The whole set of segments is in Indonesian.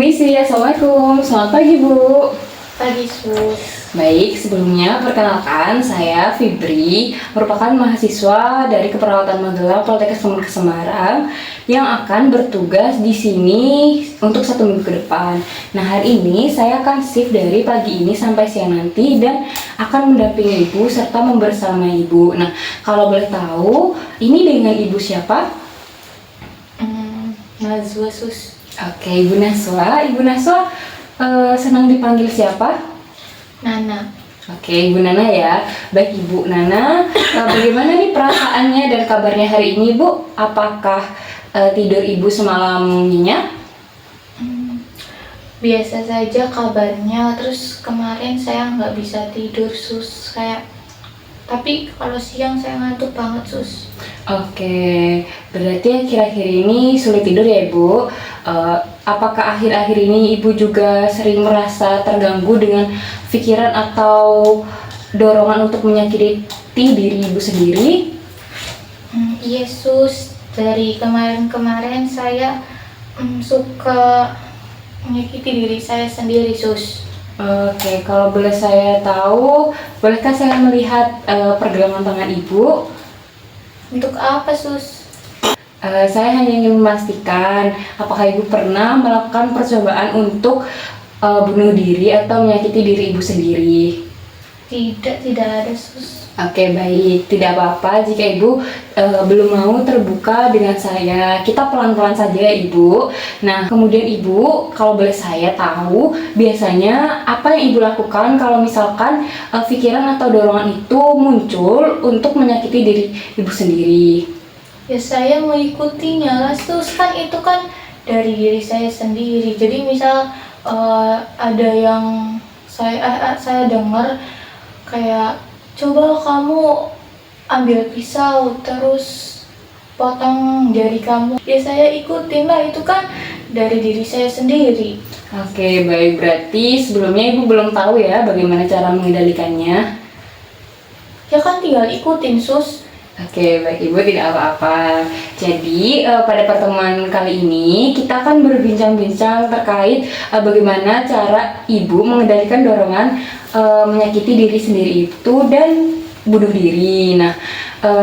Permisi, Assalamualaikum. Selamat pagi, Bu. Pagi, Sus. Baik, sebelumnya perkenalkan saya Fibri, merupakan mahasiswa dari Keperawatan Magelang Poltekkes Semarang yang akan bertugas di sini untuk 1 minggu ke depan. Nah, hari ini saya akan shift dari pagi ini sampai siang nanti dan akan mendampingi Ibu serta membersamai Ibu. Nah, kalau boleh tahu, ini dengan Ibu siapa? Nazwa, Sus. Oke, Ibu Naswa. Ibu Naswa senang dipanggil siapa? Nana. Oke, Ibu Nana ya. Baik, Ibu Nana, bagaimana nih perasaannya dan kabarnya hari ini, Bu? Apakah tidur Ibu semalam nyenyak? Biasa saja kabarnya. Terus kemarin saya nggak bisa tidur, Sus. Tapi kalau siang saya ngantuk banget, Sus. Oke, berarti akhir-akhir ini sulit tidur ya, Ibu? Apakah akhir-akhir ini Ibu juga sering merasa terganggu dengan pikiran atau dorongan untuk menyakiti diri Ibu sendiri? Iya, Sus. Dari kemarin-kemarin saya suka menyakiti diri saya sendiri, Sus. Oke, kalau boleh saya tahu, bolehkah saya melihat pergelangan tangan Ibu? Untuk apa, Sus? Saya hanya ingin memastikan apakah Ibu pernah melakukan percobaan untuk bunuh diri atau menyakiti diri Ibu sendiri. Tidak ada, Sus. Oke, baik, tidak apa-apa jika Ibu belum mau terbuka dengan saya. Kita pelan-pelan saja ya, Ibu. Nah, kemudian Ibu, kalau boleh saya tahu, biasanya apa yang Ibu lakukan kalau misalkan pikiran atau dorongan itu muncul untuk menyakiti diri Ibu sendiri? Ya saya mengikutinya lah, Sus. Kan itu kan dari diri saya sendiri. Jadi misal ada yang saya dengar kayak, coba kamu ambil pisau terus potong jari kamu. Ya saya ikutin lah, itu kan dari diri saya sendiri. Oke, baik, berarti sebelumnya Ibu belum tahu ya bagaimana cara mengendalikannya. Ya kan tinggal ikutin, Sus. Oke, baik Ibu, tidak apa-apa. Jadi pada pertemuan kali ini kita akan berbincang-bincang terkait bagaimana cara Ibu mengendalikan dorongan menyakiti diri sendiri itu dan bunuh diri. Nah,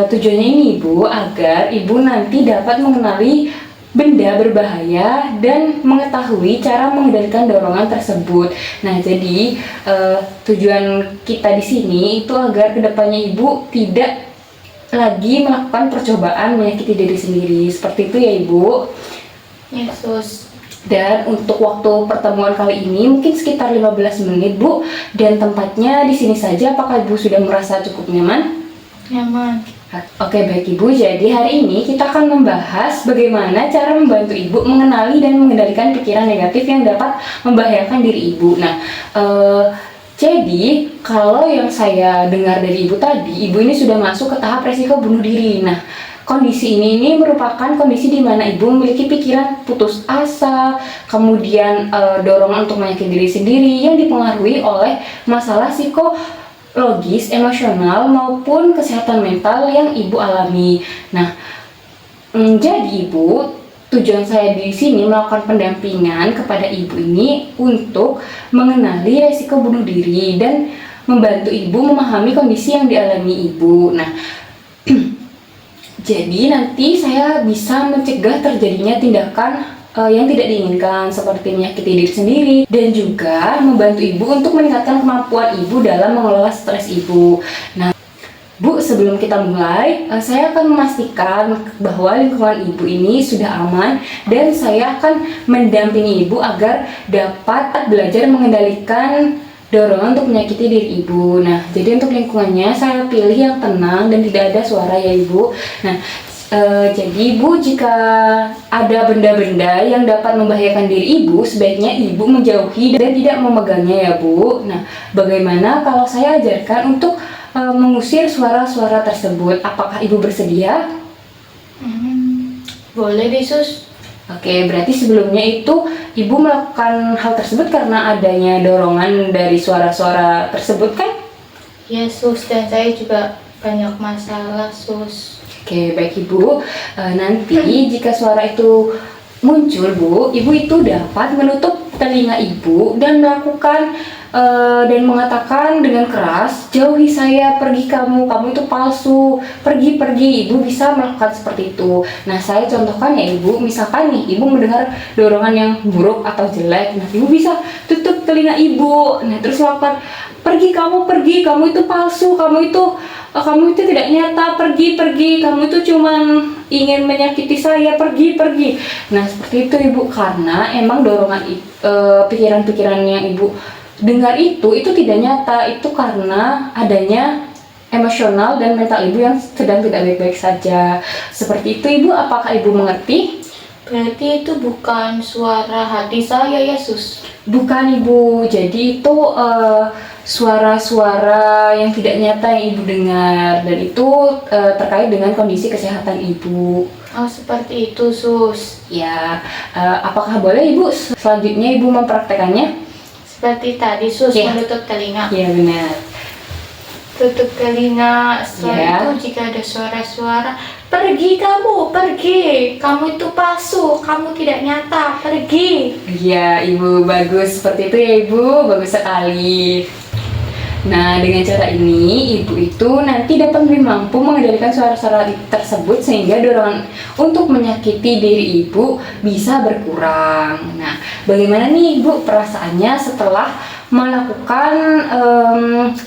tujuannya ini Ibu agar Ibu nanti dapat mengenali benda berbahaya dan mengetahui cara mengendalikan dorongan tersebut. Nah, jadi tujuan kita di sini itu agar kedepannya Ibu tidak lagi melakukan percobaan menyakiti diri sendiri. Seperti itu ya, Ibu. Ya, Sus. Dan untuk waktu pertemuan kali ini mungkin sekitar 15 menit, Bu. Dan tempatnya di sini saja. Apakah Ibu sudah merasa cukup nyaman? Nyaman. Oke, baik Ibu. Jadi hari ini kita akan membahas bagaimana cara membantu Ibu mengenali dan mengendalikan pikiran negatif yang dapat membahayakan diri Ibu. Nah, jadi, kalau yang saya dengar dari Ibu tadi, Ibu ini sudah masuk ke tahap resiko bunuh diri. Nah, kondisi ini merupakan kondisi di mana Ibu memiliki pikiran putus asa, kemudian dorongan untuk menyakiti diri sendiri yang dipengaruhi oleh masalah psikologis, emosional, maupun kesehatan mental yang Ibu alami. Nah, jadi Ibu, tujuan saya di sini melakukan pendampingan kepada Ibu ini untuk mengenali resiko bunuh diri dan membantu Ibu memahami kondisi yang dialami Ibu. Nah, jadi nanti saya bisa mencegah terjadinya tindakan yang tidak diinginkan seperti menyakiti diri sendiri dan juga membantu Ibu untuk meningkatkan kemampuan Ibu dalam mengelola stres Ibu. Nah, Bu, sebelum kita mulai, saya akan memastikan bahwa lingkungan Ibu ini sudah aman dan saya akan mendampingi Ibu agar dapat belajar mengendalikan dorongan untuk menyakiti diri Ibu. Nah, jadi untuk lingkungannya saya pilih yang tenang dan tidak ada suara ya, Ibu. Nah, jadi Ibu, jika ada benda-benda yang dapat membahayakan diri Ibu, sebaiknya Ibu menjauhi dan tidak memegangnya ya, Bu. Nah, bagaimana kalau saya ajarkan untuk mengusir suara-suara tersebut? Apakah Ibu bersedia? Boleh deh, Sus. Oke, berarti sebelumnya itu Ibu melakukan hal tersebut karena adanya dorongan dari suara-suara tersebut kan? Ya, Sus. Dan saya juga banyak masalah, Sus. Oke, baik Ibu. Nanti jika suara itu muncul, Bu, Ibu itu dapat menutup telinga ibu dan melakukan dan mengatakan dengan keras, jauhi saya, pergi kamu itu palsu, pergi. Ibu bisa melakukan seperti itu. Nah, saya contohkan ya ibu, misalkan nih ibu mendengar dorongan yang buruk atau jelek, nah ibu bisa tutup telinga ibu, nah terus melakukan, pergi, kamu itu palsu, kamu itu tidak nyata, pergi, kamu itu cuman ingin menyakiti saya, pergi. Nah, seperti itu ibu, karena emang dorongan pikiran-pikiran yang ibu dengar itu tidak nyata, itu karena adanya emosional dan mental ibu yang sedang tidak baik-baik saja. Seperti itu ibu, apakah ibu mengerti? Berarti itu bukan suara hati saya ya Sus? Bukan ibu, jadi itu suara-suara yang tidak nyata yang ibu dengar, dan itu terkait dengan kondisi kesehatan ibu. Oh seperti itu Sus. Ya, apakah boleh ibu selanjutnya ibu mempraktekannya? Seperti tadi Sus, Ya. menutup telinga. Ya benar. Tutup telinga, setelah Ya. itu jika ada suara-suara, pergi, kamu itu palsu, kamu tidak nyata, pergi. Iya ibu, bagus, seperti itu ya ibu, bagus sekali. Nah, dengan cara ini ibu itu nanti dapat lebih mampu mengendalikan suara-suara tersebut sehingga dorongan untuk menyakiti diri ibu bisa berkurang. Nah, bagaimana nih ibu perasaannya setelah melakukan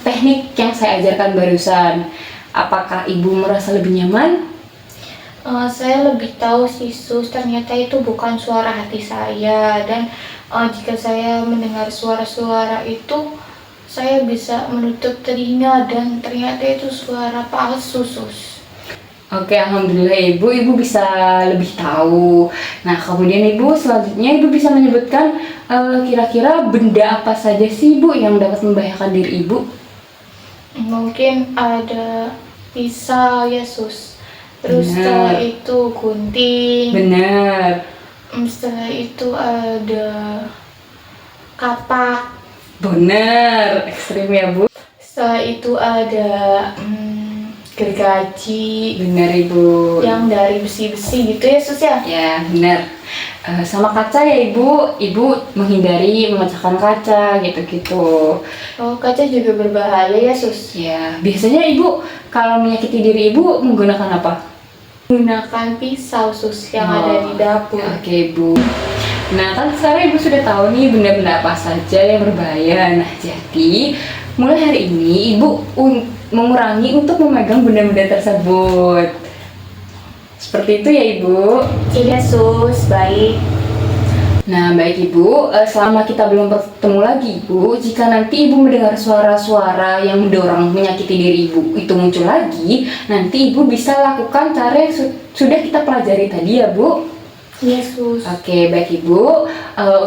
teknik yang saya ajarkan barusan? Apakah ibu merasa lebih nyaman? Saya lebih tahu sih Sus, ternyata itu bukan suara hati saya, dan jika saya mendengar suara-suara itu, saya bisa menutup telinga dan ternyata itu suara palsu Sus. Oke, alhamdulillah ibu bisa lebih tahu. Nah, kemudian ibu selanjutnya ibu bisa menyebutkan kira-kira benda apa saja sih ibu yang dapat membahayakan diri ibu? Mungkin ada pisau ya Sus, terus Benar. setelah itu gunting, Benar. setelah itu ada kapak, Benar, ekstrim ya bu. setelah itu ada gergaji Benar ibu. yang dari besi-besi gitu ya Sus ya. Ya benar. Sama kaca ya ibu menghindari memecahkan kaca gitu-gitu. Oh kaca juga berbahaya ya Sus. Ya biasanya ibu kalau menyakiti diri ibu menggunakan apa? Gunakan pisau Sus yang ada di dapur. Oke ibu. Nah kan sekarang ibu sudah tahu nih benda-benda apa saja yang berbahaya. Nah jadi mulai hari ini ibu mengurangi untuk memegang benda-benda tersebut. Seperti itu ya ibu. Iya Sus, baik. Nah baik ibu, selama kita belum bertemu lagi ibu, jika nanti ibu mendengar suara-suara yang mendorong menyakiti diri ibu itu muncul lagi, nanti ibu bisa lakukan cara yang sudah kita pelajari tadi ya bu. Iya Sus. Oke, baik Ibu.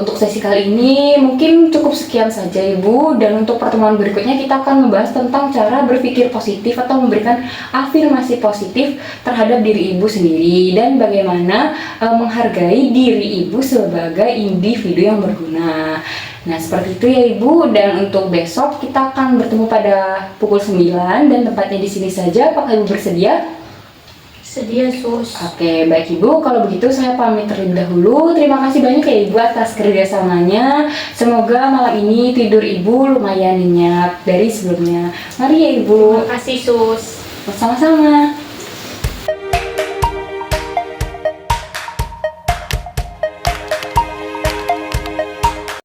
Untuk sesi kali ini mungkin cukup sekian saja Ibu, dan untuk pertemuan berikutnya kita akan membahas tentang cara berpikir positif atau memberikan afirmasi positif terhadap diri Ibu sendiri dan bagaimana menghargai diri Ibu sebagai individu yang berguna. Nah, seperti itu ya Ibu, dan untuk besok kita akan bertemu pada pukul 9 dan tempatnya di sini saja. Apakah Ibu bersedia? Sedia Sus. Oke, baik Ibu. Kalau begitu saya pamit terlebih dahulu. Terima kasih banyak ya Ibu atas kerjasamanya. Semoga malam ini tidur Ibu lumayan nyenyak dari sebelumnya. Mari ya Ibu. Terima kasih Sus. Bersama-sama.